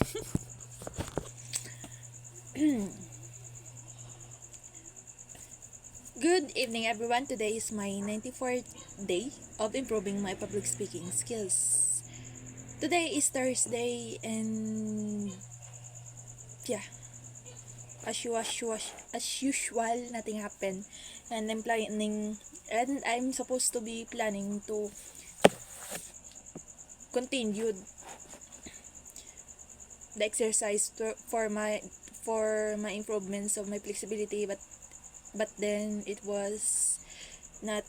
Good evening, everyone. Today is my 94th day of improving my public speaking skills. Today is Thursday, and yeah, as usual, nothing happened. And I'm supposed to be planning to continue the exercise for my improvements of my flexibility, but then it was not,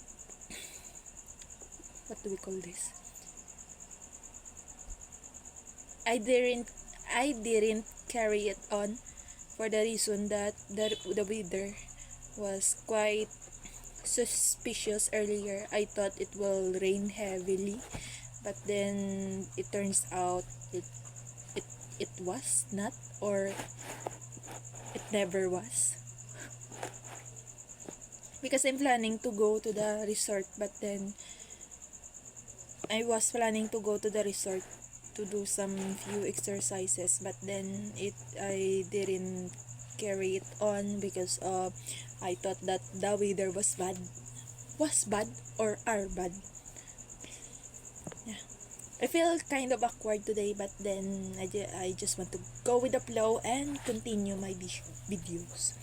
what do we call this? I didn't carry it on for the reason that the weather was quite suspicious earlier. I thought it will rain heavily, but then it turns out it was not, or it never was. Because I'm planning to go to the resort, but then I was planning to go to the resort to do some few exercises, but then I didn't carry it on because I thought that the weather was bad, or are bad. Yeah, I feel kind of awkward today, but then I just want to go with the flow and continue my videos.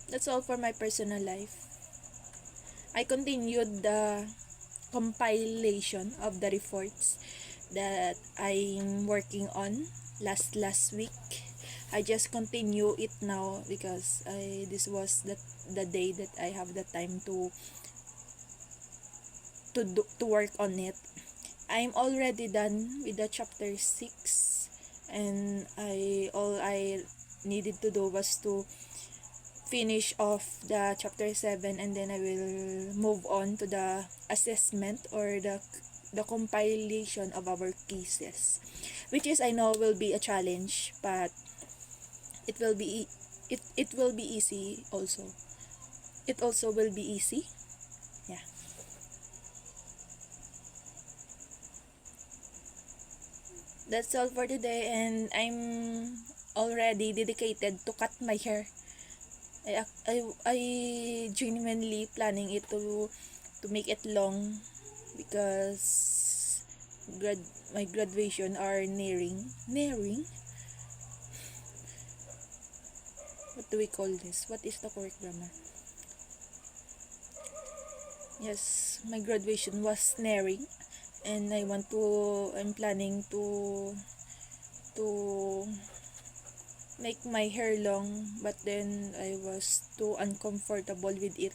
That's all for my personal life. I continued the compilation of the reports that I'm working on last week. I just continue it now because this was the day that I have the time to work on it. I'm already done with the chapter 6, and all I needed to do was to finish off the chapter 7, and then I will move on to the assessment or the compilation of our cases, which is, I know, will be a challenge, but it will be easy also. It also will be easy. Yeah. That's all for today, and I'm already dedicated to cut my hair. I genuinely planning it to make it long because my graduation are nearing. What do we call this? What is the correct grammar? Yes, my graduation was nearing, and I'm planning to make my hair long, but then I was too uncomfortable with it.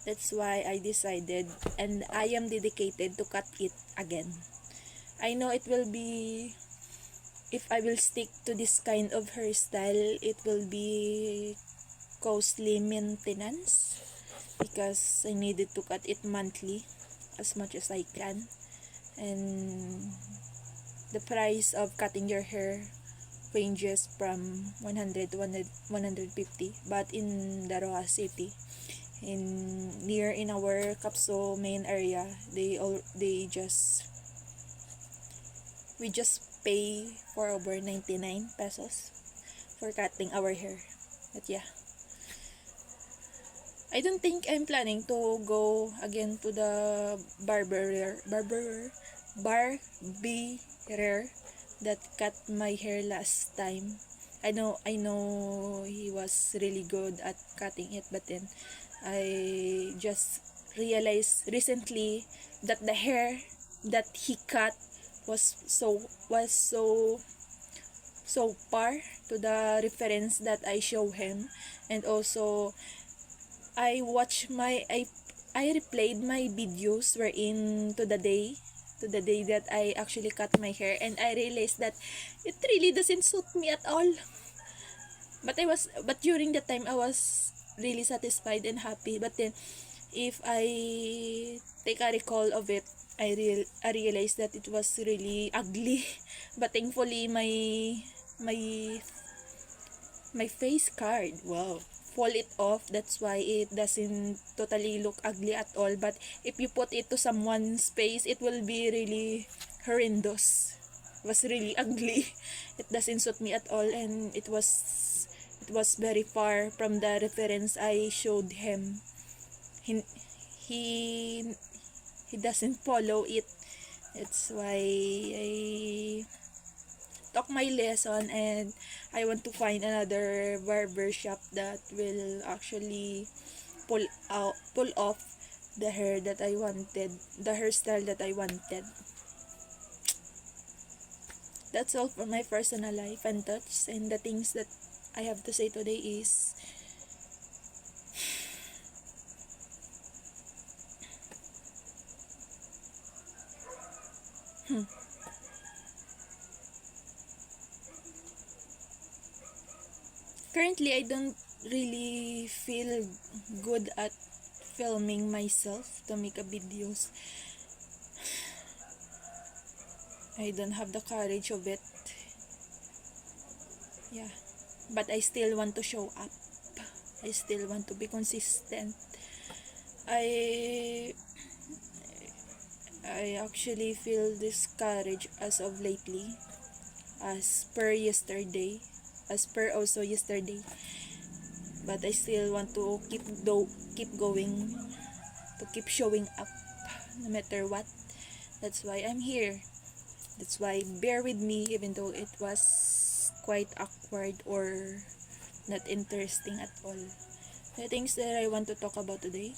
That's why I decided, and I am dedicated to cut it again. I know it will be, if I will stick to this kind of hairstyle, it will be costly maintenance because I needed to cut it monthly as much as I can. And the price of cutting your hair ranges from 100 to 150, but in Daroa City, in our Capso main area, we just pay for over 99 pesos for cutting our hair. But yeah, I don't think I'm planning to go again to the barberer that cut my hair last time. I know he was really good at cutting it, but then I just realized recently that the hair that he cut was so far to the reference that I show him. And also I replayed my videos wherein to the day that I actually cut my hair, and I realized that it really doesn't suit me at all. But during the time I was really satisfied and happy. But then if I take a recall of it, I realized that it was really ugly. But thankfully my face card, wow, fall it off. That's why it doesn't totally look ugly at all. But if you put it to someone's face, it will be really horrendous. It was really ugly. It doesn't suit me at all, and it was very far from the reference I showed him. He he, he doesn't follow it. That's why I took my lesson, and I want to find another barber shop that will actually pull off the hair that I wanted, the hairstyle that I wanted. That's all for my personal life and thoughts, and the things that I have to say today is currently I don't really feel good at filming myself to make a videos. I don't have the courage of it. Yeah. But I still want to show up. I still want to be consistent. I actually feel discouraged as of lately, as per also yesterday. But I still want to keep going, to keep showing up no matter what. That's why I'm here. That's why bear with me, even though it was quite awkward or not interesting at all. The things that I want to talk about today.